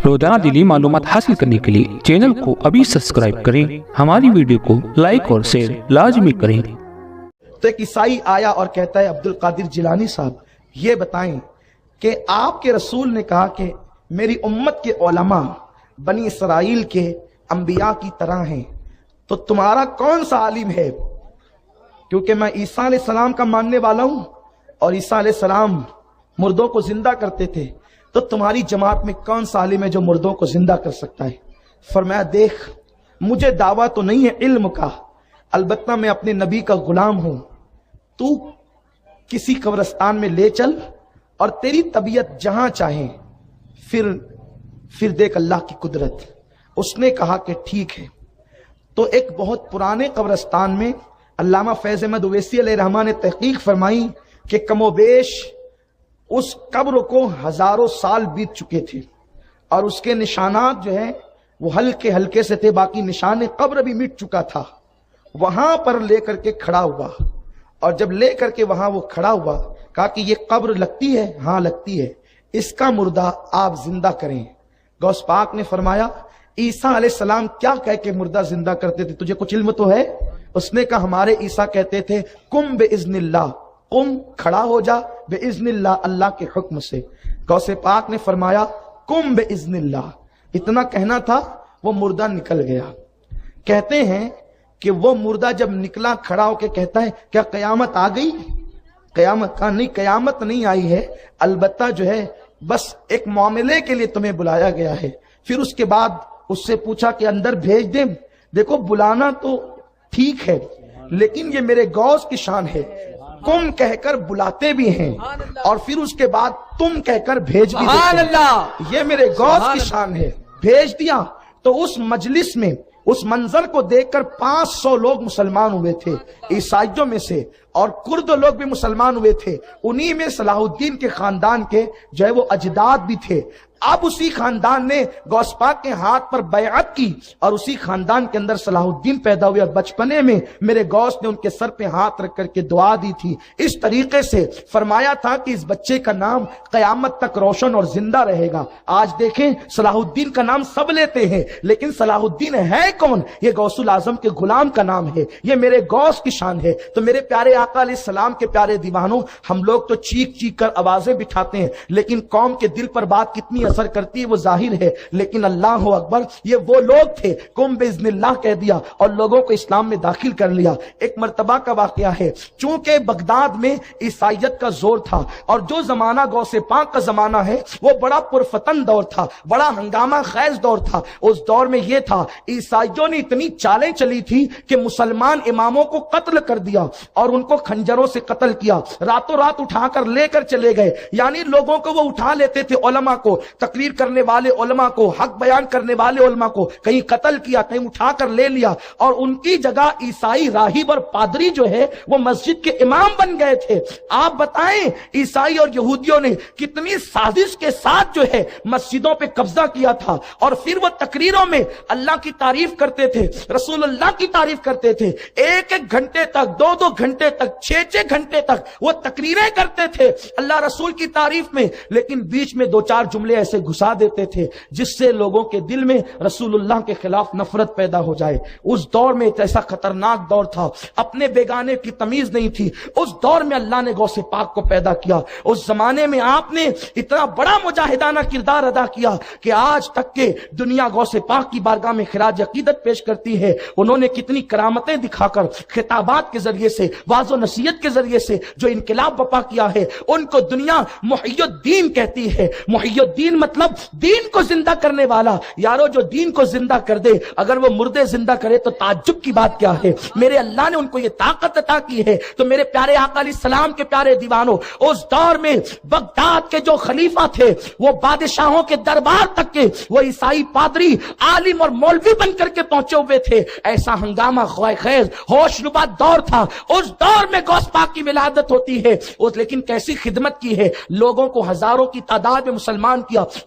روزانہ دینی معلومات حاصل کرنے کے لیے چینل کو ابھی سبسکرائب کریں، ہماری ویڈیو کو لائک اور شیئر لازمی کریں۔ تو ایک عیسائی آیا اور کہتا ہے عبد القادر جیلانی صاحب یہ بتائیں کہ آپ کے رسول نے کہا کہ میری امت کے علماء بنی اسرائیل کے انبیاء کی طرح ہیں، تو تمہارا کون سا عالم ہے؟ کیونکہ میں عیسیٰ علیہ السلام کا ماننے والا ہوں اور عیسیٰ علیہ السلام مردوں کو زندہ کرتے تھے، تو تمہاری جماعت میں کون سا عالم ہے جو مردوں کو زندہ کر سکتا ہے؟ فرمایا دیکھ مجھے دعویٰ تو نہیں ہے علم کا، البتہ میں اپنے نبی کا غلام ہوں، تو کسی قبرستان میں لے چل اور تیری طبیعت جہاں چاہے پھر دیکھ اللہ کی قدرت۔ اس نے کہا کہ ٹھیک ہے۔ تو ایک بہت پرانے قبرستان میں علامہ فیض احمد اویسی علیہ رحمٰن نے تحقیق فرمائی کہ کم و بیش اس قبر کو ہزاروں سال بیت چکے تھے اور اس کے نشانات جو ہیں وہ ہلکے ہلکے سے تھے، باقی نشان قبر بھی مٹ چکا تھا۔ وہاں پر لے کر کے کھڑا ہوا، اور جب لے کر کے وہاں وہ کھڑا ہوا کہا کہ یہ قبر لگتی ہے؟ ہاں لگتی ہے، اس کا مردہ آپ زندہ کریں۔ غوث پاک نے فرمایا عیسیٰ علیہ السلام کیا کہہ کے مردہ زندہ کرتے تھے؟ تجھے کچھ علم تو ہے؟ اس نے کہا ہمارے عیسیٰ کہتے تھے قم باذن اللہ، قم کھڑا ہو جا باذن اللہ، اللہ کے حکم سے۔ غوث پاک نے فرمایا قم باذن اللہ، اتنا کہنا تھا وہ مردہ نکل گیا۔ کہتے ہیں کہ وہ مردہ جب نکلا کھڑا ہو کے کہتا ہے کیا قیامت آ گئی؟ قیامت کا نہیں، قیامت نہیں آئی ہے، البتہ جو ہے بس ایک معاملے کے لیے تمہیں بلایا گیا ہے۔ پھر اس کے بعد اس سے پوچھا کہ اندر بھیج دیں؟ دیکھو بلانا تو ٹھیک ہے لیکن یہ میرے غوث کی شان ہے، کم کہہ کر بلاتے بھی ہیں اور پھر اس کے بعد تم کہہ کر بھیج بھی دیتے ہیں، یہ میرے غوث کی شان ہے۔ بھیج دیا تو اس مجلس میں اس منظر کو دیکھ کر 500 لوگ مسلمان ہوئے تھے عیسائیوں میں سے، اور کرد لوگ بھی مسلمان ہوئے تھے، انہی میں صلاح الدین کے خاندان کے جو ہے وہ اجداد بھی تھے۔ اب اسی خاندان نے غوث پاک کے ہاتھ پر بیعت کی اور اسی خاندان کے اندر صلاح الدین پیدا ہوئے، اور بچپنے میں میرے غوث نے ان کے سر پہ ہاتھ رکھ کر کے دعا دی تھی۔ اس طریقے سے فرمایا تھا کہ اس بچے کا نام قیامت تک روشن اور زندہ رہے گا۔ آج دیکھیں صلاح الدین کا نام سب لیتے ہیں لیکن صلاح الدین ہے کون؟ یہ غوث الاعظم کے غلام کا نام ہے، یہ میرے غوث کی شان ہے۔ تو میرے پیارے آقا علیہ السلام کے پیارے دیوانوں، ہم لوگ تو چیخ چیخ کر آوازیں بٹھاتے ہیں لیکن قوم کے دل پر بات کتنی اثر کرتی ہے وہ ظاہر ہے۔ لیکن اللہ اکبر، یہ وہ لوگ تھے قم باذن اللہ کہہ دیا اور لوگوں کو اسلام میں داخل کر لیا۔ ایک مرتبہ کا واقعہ ہے، چونکہ بغداد میں عیسائیت کا زور تھا اور جو زمانہ غوث پاک کا زمانہ ہے وہ بڑا پرفتن دور تھا، بڑا ہنگامہ خیز دور تھا۔ اس دور میں یہ تھا عیسائیوں نے اتنی چالیں چلی تھی کہ مسلمان اماموں کو قتل کر دیا اور ان کو خنجروں سے قتل کیا، راتوں رات اٹھا کر لے کر چلے گئے۔ یعنی لوگوں کو وہ اٹھا لیتے تھے، علماء کو، تقریر کرنے والے علماء کو، حق بیان کرنے والے علماء کو کہیں قتل کیا، کہیں اٹھا کر لے لیا، اور ان کی جگہ عیسائی راہب اور پادری جو ہے وہ مسجد کے امام بن گئے تھے۔ آپ بتائیں عیسائی اور یہودیوں نے کتنی سازش کے ساتھ جو ہے مسجدوں پہ قبضہ کیا تھا، اور پھر وہ تقریروں میں اللہ کی تعریف کرتے تھے، رسول اللہ کی تعریف کرتے تھے، ایک ایک گھنٹے تک، دو دو گھنٹے تک، 6 گھنٹے تک وہ تقریریں کرتے تھے اللہ رسول کی تعریف میں، لیکن بیچ میں 2-4 جملے ایسے گھسا دیتے تھے جس سے لوگوں کے دل میں رسول اللہ کے خلاف نفرت پیدا ہو جائے۔ اس دور میں ایک ایسا خطرناک دور تھا، اپنے بیگانے کی تمیز نہیں تھی۔ اس دور میں اللہ نے غوث پاک کو پیدا کیا۔ اس زمانے میں آپ نے اتنا بڑا مجاہدانہ کردار ادا کیا کہ آج تک کے دنیا غوث پاک کی بارگاہ میں خراج عقیدت پیش کرتی ہے۔ انہوں نے کتنی کرامتیں دکھا کر، خطابات کے ذریعے سے، واعظ و نصیحت کے ذریعے سے جو انقلاب برپا کیا ہے، ان کو دنیا محی الدین کہتی ہے۔ محی الدین مطلب دین کو زندہ کرنے والا۔ یارو جو دین کو زندہ کر دے، اگر وہ مردے زندہ کرے تو تعجب کی بات کیا ہے؟ میرے اللہ نے ان کو یہ طاقت عطا کی ہے۔ تو میرے پیارے آقا علیہ السلام کے پیارے دیوانوں، اس دور میں بغداد کے جو خلیفہ تھے وہ بادشاہوں کے دربار تک کے وہ عیسائی پادری، عالم اور مولوی بن کر کے پہنچے ہوئے تھے۔ ایسا ہنگامہ خیز ہوش ربا دور تھا۔ اس دور میں غوث پاک کی ولادت ہوتی ہے، لیکن کیسی خدمت کی ہے، لوگوں کو ہزاروں کی تعداد میں مسلمان کیا۔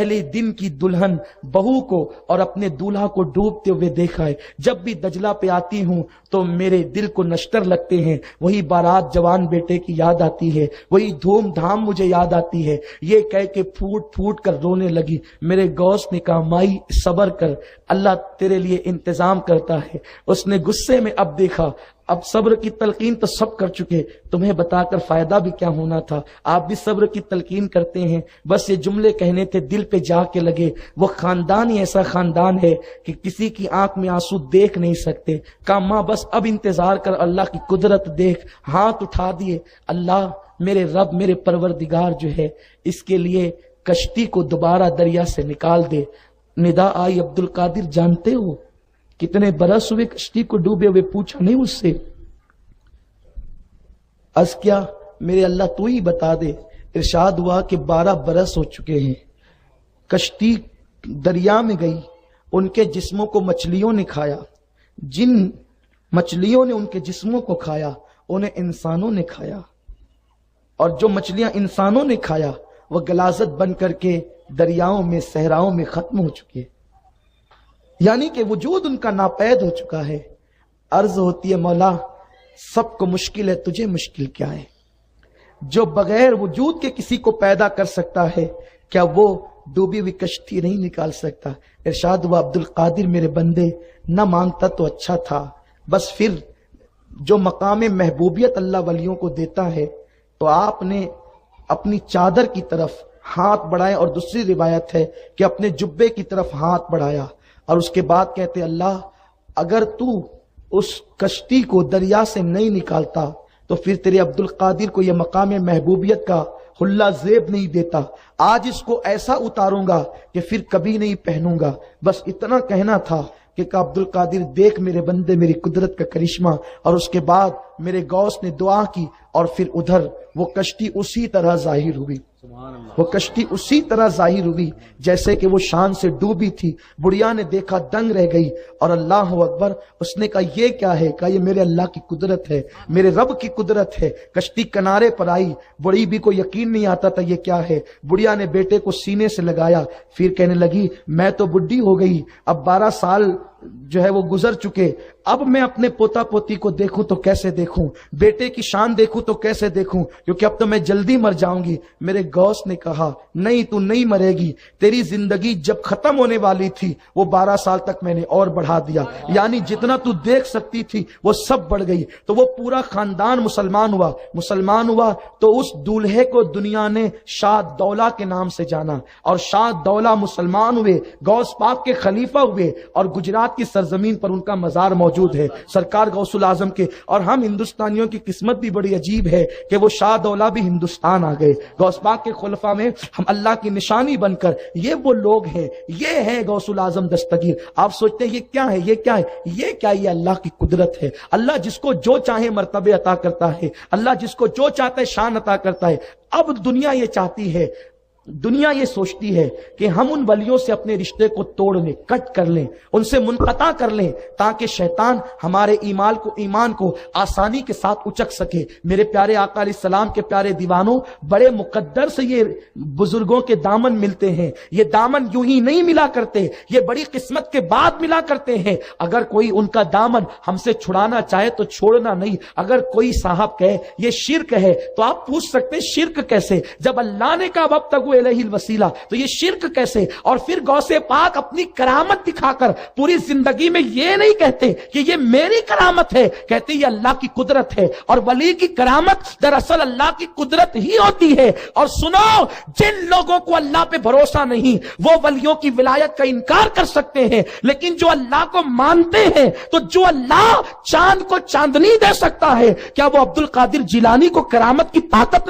پہلے دن کی دلہن بہو کو اور اپنے دولہا کو ڈوبتے ہوئے دیکھا ہے. جب بھی دجلہ پہ آتی ہوں تو میرے دل کو نشتر لگتے ہیں. وہی بارات جوان بیٹے کی یاد آتی ہے, وہی دھوم دھام مجھے یاد آتی ہے. یہ کہہ کے پھوٹ پھوٹ کر رونے لگی. میرے غوث نے کہا مائی صبر کر, اللہ تیرے لیے انتظام کرتا ہے. اس نے غصے میں اب دیکھا, اب صبر کی تلقین تو سب کر چکے, تمہیں بتا کر فائدہ بھی کیا ہونا تھا. آپ بھی صبر کی تلقین کرتے ہیں, بس یہ جملے کہنے تھے, دل پہ جا کے لگے. وہ خاندان ہی ایسا خاندان ہے کہ کسی کی آنکھ میں آنسو دیکھ نہیں سکتے. کہا ماں بس اب انتظار کر, اللہ کی قدرت دیکھ. ہاتھ اٹھا دیے, اللہ میرے رب میرے پروردگار جو ہے اس کے لیے کشتی کو دوبارہ دریا سے نکال دے. ندا آئی, عبد القادر جانتے ہو کتنے برس ہوئے کشتی کو ڈوبے ہوئے؟ پوچھا نہیں مجھ سے. عرض کیا میرے اللہ تو ہی بتا دے. ارشاد ہوا کہ 12 برس ہو چکے ہیں. کشتی دریا میں گئی, ان کے جسموں کو مچھلیوں نے کھایا. جن مچھلیوں نے ان کے جسموں کو کھایا انہیں انسانوں نے کھایا, اور جو مچھلیاں انسانوں نے کھایا وہ غلاظت بن کر کے دریاؤں میں صحراؤں میں ختم ہو چکے. یعنی کہ وجود ان کا ناپید ہو چکا ہے. عرض ہوتی ہے مولا سب کو مشکل ہے, تجھے مشکل کیا ہے؟ جو بغیر وجود کے کسی کو پیدا کر سکتا ہے, کیا وہ ڈوبی ہوئی کشتی نہیں نکال سکتا؟ ارشاد ہوا عبد القادر میرے بندے نہ مانگتا تو اچھا تھا. بس پھر جو مقام محبوبیت اللہ ولیوں کو دیتا ہے تو آپ نے اپنی چادر کی طرف ہاتھ بڑھائے, اور دوسری روایت ہے کہ اپنے جبے کی طرف ہاتھ بڑھایا, اور اس کے بعد کہتے اللہ اگر تو اس کشتی کو دریا سے نہیں نکالتا تو پھر تیرے عبد القادر کو یہ مقام محبوبیت کا حلہ زیب نہیں دیتا. آج اس کو ایسا اتاروں گا کہ پھر کبھی نہیں پہنوں گا. بس اتنا کہنا تھا کہ عبد القادر دیکھ میرے بندے میری قدرت کا کرشمہ. اور اس کے بعد میرے غوث نے دعا کی, اور پھر ادھر وہ کشتی اسی طرح ظاہر ہوئی. وہ کشتی اسی طرح ظاہر ہوئی جیسے کہ وہ شان سے ڈوبی تھی. بڑھیا نے دیکھا دنگ رہ گئی, اور اللہ اکبر, اس نے کہا یہ کیا ہے؟ کہا یہ میرے اللہ کی قدرت ہے, میرے رب کی قدرت ہے. کشتی کنارے پر آئی, بڑی بھی کو یقین نہیں آتا تھا یہ کیا ہے. بڑھیا نے بیٹے کو سینے سے لگایا, پھر کہنے لگی میں تو بڈھی ہو گئی, اب 12 سال جو ہے وہ گزر چکے, اب میں اپنے پوتا پوتی کو دیکھوں تو کیسے دیکھوں, بیٹے کی شان دیکھوں تو کیسے دیکھوں, کیونکہ اب تو میں جلدی مر جاؤں گی. میرے غوث نے کہا نہیں تو نہیں مرے گی, تیری زندگی جب ختم ہونے والی تھی وہ 12 سال تک میں نے اور بڑھا دیا, یعنی جتنا تو دیکھ سکتی تھی وہ سب بڑھ گئی. تو وہ پورا خاندان مسلمان ہوا. مسلمان ہوا تو اس دولہے کو دنیا نے شاہ دولہ کے نام سے جانا, اور شاہ دولہ مسلمان ہوئے, غوث پاک کے خلیفہ ہوئے, اور گجرات کی سرزمین پر ان کا مزار موجود ہے سرکار غوث العظم کے. اور ہم ہندوستانیوں کی قسمت بھی بڑی عجیب ہے کہ وہ شاہ دولہ بھی ہندوستان آ گئے. غوث پاک کے خلفاء میں ہم اللہ کی نشانی بن کر, یہ وہ لوگ ہیں, یہ ہے غوث العظم دستگیر. آپ سوچتے ہیں یہ کیا ہے, یہ کیا ہے, یہ کیا, یہ اللہ کی قدرت ہے. اللہ جس کو جو چاہے مرتبے عطا کرتا ہے, اللہ جس کو جو چاہتا ہے شان عطا کرتا ہے. اب دنیا یہ چاہتی ہے, دنیا یہ سوچتی ہے کہ ہم ان ولیوں سے اپنے رشتے کو توڑ لیں, کٹ کر لیں, ان سے منقطع کر لیں, تاکہ شیطان ہمارے ایمان کو آسانی کے ساتھ اچک سکے. میرے پیارے آقا علیہ السلام کے پیارے دیوانوں, بڑے مقدر سے یہ بزرگوں کے دامن ملتے ہیں. یہ دامن یوں ہی نہیں ملا کرتے, یہ بڑی قسمت کے بعد ملا کرتے ہیں. اگر کوئی ان کا دامن ہم سے چھڑانا چاہے تو چھوڑنا نہیں. اگر کوئی صاحب کہے یہ شرک ہے تو آپ پوچھ سکتے ہیں شرک کیسے, جب اللہ نے کہا اب تک الیہ الوسیلہ, تو یہ شرک کیسے؟ اور پھر غوث پاک اپنی کرامت دکھا کر پوری زندگی میں یہ نہیں کہتے کہ یہ میری کرامت ہے, کہتے یہ اللہ کی قدرت ہے. اور ولی کی کرامت دراصل اللہ کی قدرت ہی ہوتی ہے. اور سنو, جن لوگوں کو اللہ پہ بھروسہ نہیں وہ ولیوں کی ولایت کا انکار کر سکتے ہیں, لیکن جو اللہ کو مانتے ہیں, تو جو اللہ چاند کو چاندنی دے سکتا ہے, کیا وہ عبد القادر جیلانی کو کرامت کی طاقت